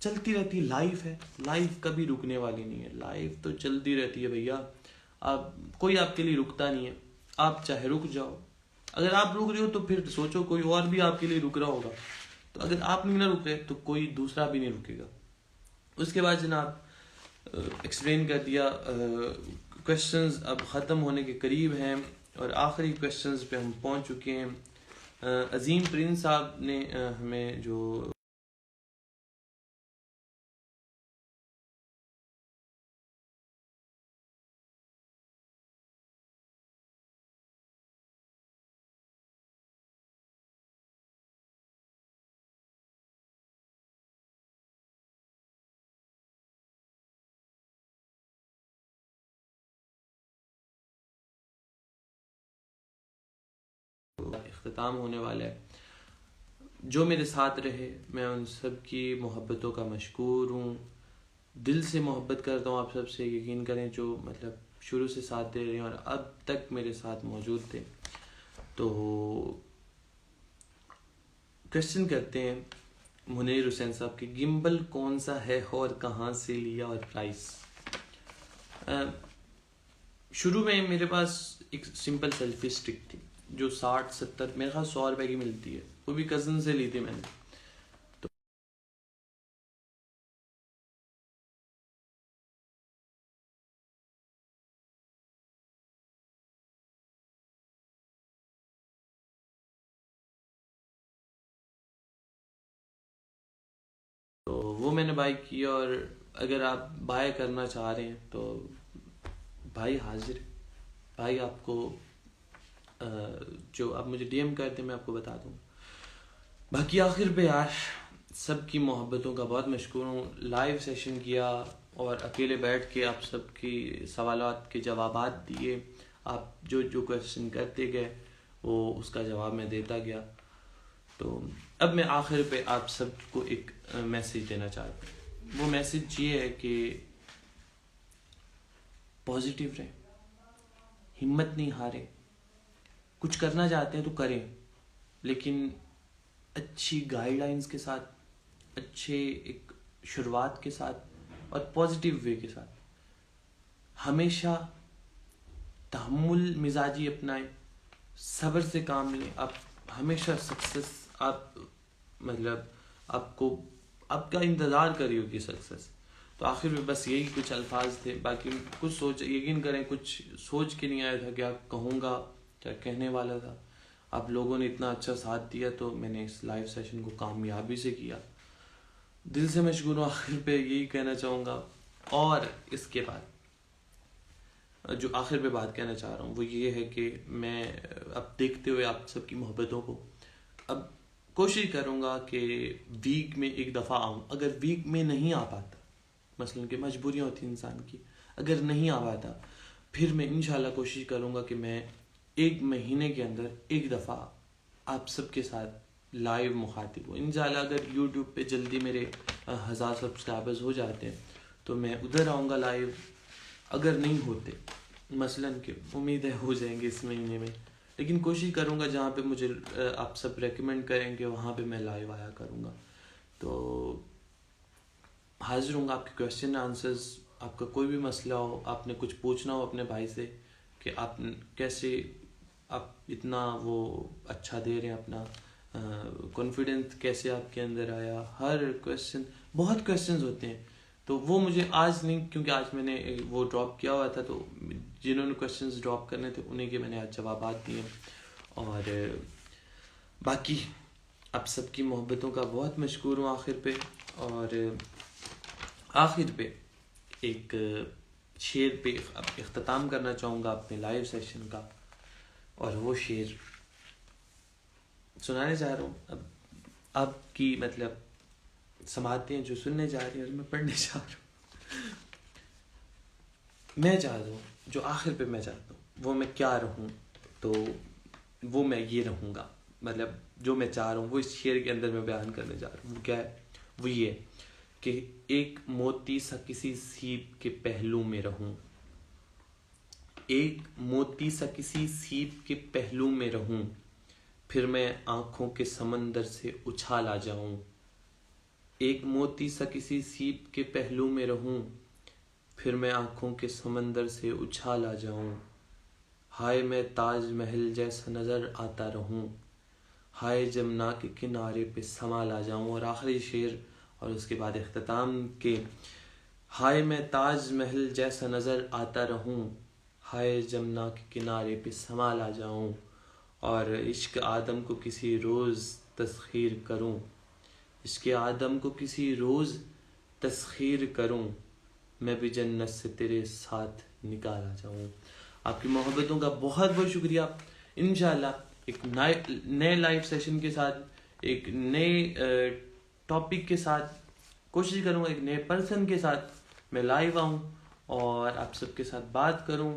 चलती रहती लाइफ है, लाइफ कभी रुकने वाली नहीं है, लाइफ तो चलती रहती है भैया। आप, कोई आपके लिए रुकता नहीं है, आप चाहे रुक जाओ। अगर आप रुक रहे हो तो फिर सोचो कोई और भी आपके लिए रुक रहा होगा। तो अगर आप नहीं ना रुक रहे तो कोई दूसरा भी नहीं रुकेगा। उसके बाद जनाब एक्सप्लेन कर दिया। क्वेश्चंस अब ख़त्म होने के करीब हैं और आखिरी क्वेश्चंस पे हम पहुंच चुके हैं। अजीम प्रिंस साहब ने हमें जो इख्तिताम होने वाला है, जो मेरे साथ रहे, मैं उन सब की मोहब्बतों का मशकूर हूँ। दिल से मोहब्बत करता हूँ आप सब से। यकीन करें, जो मतलब शुरू से साथ दे रहे हैं और अब तक मेरे साथ मौजूद थे। तो क्वेश्चन करते हैं मुनीर हुसैन साहब की, गिम्बल कौन सा है और कहाँ से लिया और प्राइस? शुरू में मेरे पास एक सिंपल सेल्फी स्टिक थी जो 60-70 मेरे ख्याल 100 रुपए की मिलती है, वो भी कज़न से ली थी मैंने। तो वो मैंने बाय की। और अगर आप बाय करना चाह रहे हैं तो भाई हाजिर है। भाई आपको जो आप मुझे डीएम करते मैं आपको बता दूँ। बाकी आखिर पे यार सबकी मोहब्बतों का बहुत मशकूर हूँ। लाइव सेशन किया और अकेले बैठ के आप सबकी सवालात के जवाबात दिए। आप जो जो क्वेश्चन करते गए वो उसका जवाब मैं देता गया। तो अब मैं आखिर पे आप सबको एक मैसेज देना चाहता हूँ। वो मैसेज ये है कि पॉजिटिव रहें, हिम्मत नहीं हारें, कुछ करना चाहते हैं तो करें, लेकिन अच्छी गाइडलाइंस के साथ, अच्छे एक शुरुआत के साथ और पॉजिटिव वे के साथ। हमेशा तहम्मुल मिजाजी अपनाएं, सब्र से काम लें। आप हमेशा सक्सेस आप मतलब आपको आपका इंतज़ार करी होगी सक्सेस। तो आखिर में बस यही कुछ अल्फाज थे। बाकी कुछ सोच, यकीन करें कुछ सोच के नहीं आया था क्या कहूँगा, क्या कहने वाला था। आप लोगों ने इतना अच्छा साथ दिया तो मैंने इस लाइव सेशन को कामयाबी से किया। दिल से मशगूर हूँ। आखिर पे यही कहना चाहूँगा। और इसके बाद जो आखिर पे बात कहना चाह रहा हूँ वो ये है कि मैं अब देखते हुए आप सबकी मोहब्बतों को अब कोशिश करूँगा कि वीक में एक दफ़ा आऊँ। अगर वीक में नहीं आ पाता, मसलन कि मजबूरियाँ होती इंसान की, अगर नहीं आ पाता फिर मैं इंशाल्लाह कोशिश करूँगा कि मैं एक महीने के अंदर एक दफ़ा आप सबके साथ लाइव मुखातिब हूँ इंशाल्लाह। अगर यूट्यूब पे जल्दी मेरे 1000 सब्सक्राइबर्स हो जाते हैं तो मैं उधर आऊँगा लाइव। अगर नहीं होते, मसलन कि उम्मीद है हो जाएंगे इस महीने में, लेकिन कोशिश करूँगा जहाँ पे मुझे आप सब रेकमेंड करेंगे वहाँ पे मैं लाइव आया करूँगा। तो हाजिर हूँगा आपके क्वेश्चन आंसर्स। आपका कोई भी मसला हो, आपने कुछ पूछना हो अपने भाई से कि आप कैसे आप इतना वो अच्छा दे रहे हैं, अपना कॉन्फिडेंस कैसे आपके अंदर आया, हर क्वेश्चन, बहुत क्वेश्चंस होते हैं। तो वो मुझे आज नहीं, क्योंकि आज मैंने वो ड्रॉप किया हुआ था, तो जिन्होंने क्वेश्चंस ड्रॉप करने थे उन्हीं के मैंने आज जवाब दिए। और बाकी आप सबकी मोहब्बतों का बहुत मशकूर हूँ आखिर पे। और आखिर पे एक शेर पे अब इख्तिताम करना चाहूँगा अपने लाइव सेशन का, और वो शेर सुनाने जा रहा हूँ। अब आपकी मतलब समाते हैं जो सुनने जा रही है और मैं पढ़ने जा रहा हूँ। मैं चाहता हूँ जो आखिर पे मैं चाहता हूँ वो मैं क्या रहूँ, तो वो मैं ये रहूँगा। मतलब जो मैं चाह रहा हूँ वो इस शेर के अंदर मैं बयान करने जा रहा हूँ। वो क्या है? वो ये कि एक मोती सा किसी सीप के पहलू में रहूँ, एक मोती सा किसी सीप के पहलू में रहूँ, फिर मैं आँखों के समंदर से उछाल आ जाऊँ। एक मोती सा किसी सीप के पहलू में रहूं, फिर मैं आँखों के समंदर से उछाल आ जाऊं। हाय मैं ताजमहल जैसा नज़र आता रहूं, हाय जमुना के किनारे पे संभाल आ जाऊं। और आखिरी शेर और उसके बाद इख्तिताम के, हाय मैं ताजमहल जैसा नज़र आता रहूं, हाय जमुना के किनारे पे संभाल आ जाऊं। और इश्क आदम को किसी रोज़ तस्खीर करूं, इश्क आदम को किसी रोज़ तस्खीर करूं, मैं भी जन्नत से तेरे साथ निकाल आ जाऊं। आपकी मोहब्बतों का बहुत बहुत शुक्रिया। इंशाल्लाह एक नए लाइव सेशन के साथ, एक नए टॉपिक के साथ कोशिश करूंगा, एक नए पर्सन के साथ मैं लाइव आऊं और आप सबके साथ बात करूं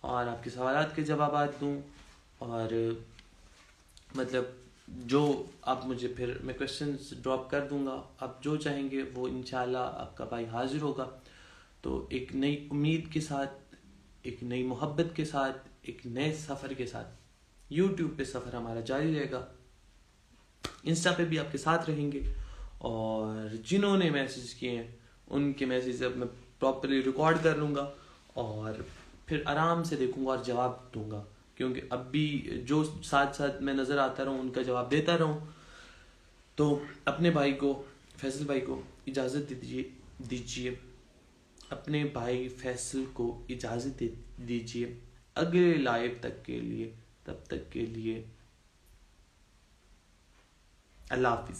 और आपके सवालात के जवाब दूं। और मतलब जो आप मुझे, फिर मैं क्वेश्चंस ड्रॉप कर दूंगा, आप जो चाहेंगे वो इंशाल्लाह आपका भाई हाजिर होगा। तो एक नई उम्मीद के साथ, एक नई मोहब्बत के साथ, एक नए सफ़र के साथ यूट्यूब पे सफ़र हमारा जारी रहेगा। इंस्टा पे भी आपके साथ रहेंगे। और जिन्होंने मैसेज किए हैं उनके मैसेज अब मैं प्रॉपरली रिकॉर्ड कर लूँगा और फिर आराम से देखूँगा और जवाब दूँगा, क्योंकि अब भी जो साथ साथ मैं नज़र आता रहूँ उनका जवाब देता रहूँ। तो अपने भाई को, फैसल भाई को इजाज़त दीजिए, अपने भाई फैसल को इजाज़त दीजिए अगले लाइव तक के लिए। तब तक के लिए अल्लाह हाफिज़।